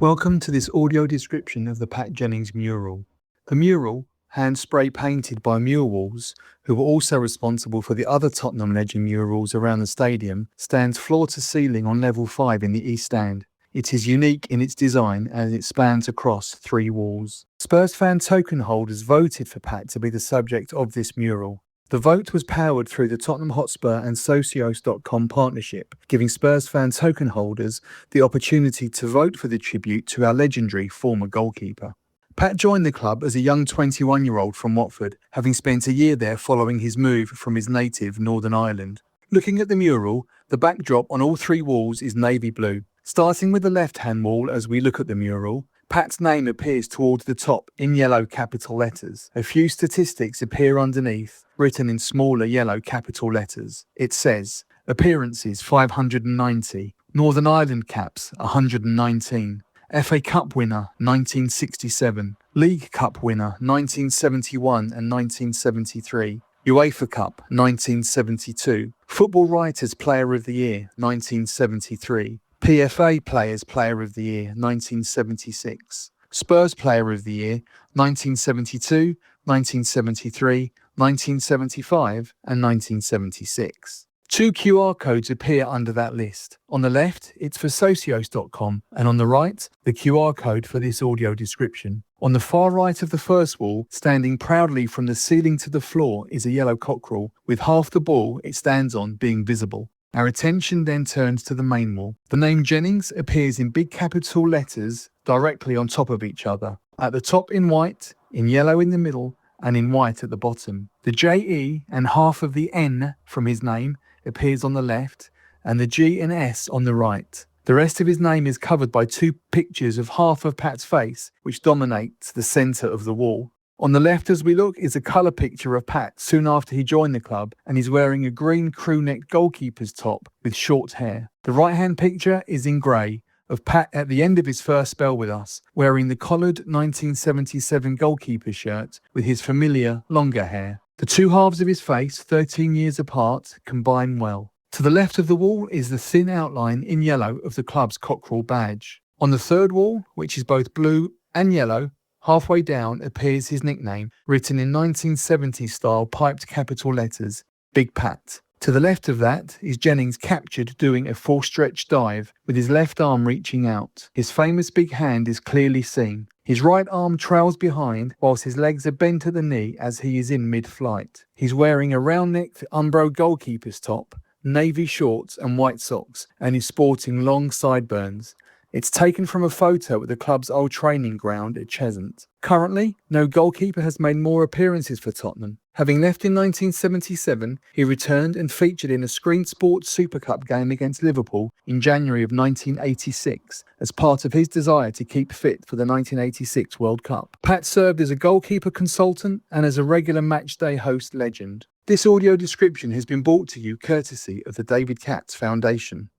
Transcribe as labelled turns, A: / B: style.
A: Welcome to this audio description of the Pat Jennings mural. The mural, hand spray painted by MurWalls, who were also responsible for the other Tottenham legend murals around the stadium, stands floor to ceiling on level 5 in the East Stand. It is unique in its design as it spans across 3 walls. Spurs fan token holders voted for Pat to be the subject of this mural. The vote was powered through the Tottenham Hotspur and Socios.com partnership, giving Spurs fan token holders the opportunity to vote for the tribute to our legendary former goalkeeper. Pat joined the club as a young 21-year-old from Watford, having spent a year there following his move from his native Northern Ireland. Looking at the mural, the backdrop on all 3 walls is navy blue. Starting with the left-hand wall as we look at the mural, Pat's name appears towards the top in yellow capital letters. A few statistics appear underneath, written in smaller yellow capital letters. It says, appearances 590, Northern Ireland caps 119, FA Cup winner 1967, League Cup winner 1971 and 1973, UEFA Cup 1972, Football Writers Player of the Year 1973, PFA Players Player of the Year 1976, Spurs Player of the Year 1972, 1973, 1975 and 1976. 2 QR codes appear under that list. On the left, it's for Socios.com, and on the right, the QR code for this audio description. On the far right of the first wall, standing proudly from the ceiling to the floor, is a yellow cockerel, with half the ball it stands on being visible. Our attention then turns to the main wall. The name Jennings appears in big capital letters directly on top of each other. At the top in white, in yellow in the middle, and in white at the bottom. The JE and half of the N from his name appears on the left, and the G and S on the right. The rest of his name is covered by 2 pictures of half of Pat's face, which dominates the centre of the wall. On the left as we look is a colour picture of Pat soon after he joined the club, and he's wearing a green crew-neck goalkeeper's top with short hair. The right-hand picture is in grey, of Pat at the end of his first spell with us, wearing the collared 1977 goalkeeper shirt with his familiar longer hair. The 2 halves of his face, 13 years apart, combine well. To the left of the wall is the thin outline in yellow of the club's cockerel badge. On the third wall, which is both blue and yellow, halfway down appears his nickname, written in 1970s style piped capital letters, Big Pat. To the left of that is Jennings captured doing a full stretch dive, with his left arm reaching out. His famous big hand is clearly seen. His right arm trails behind, whilst his legs are bent at the knee as he is in mid-flight. He's wearing a round-necked Umbro goalkeeper's top, navy shorts and white socks, and is sporting long sideburns. It's taken from a photo at the club's old training ground at Cheshunt. Currently, no goalkeeper has made more appearances for Tottenham. Having left in 1977, he returned and featured in a Screen Sports Super Cup game against Liverpool in January of 1986 as part of his desire to keep fit for the 1986 World Cup. Pat served as a goalkeeper consultant and as a regular matchday host legend. This audio description has been brought to you courtesy of the David Katz Foundation.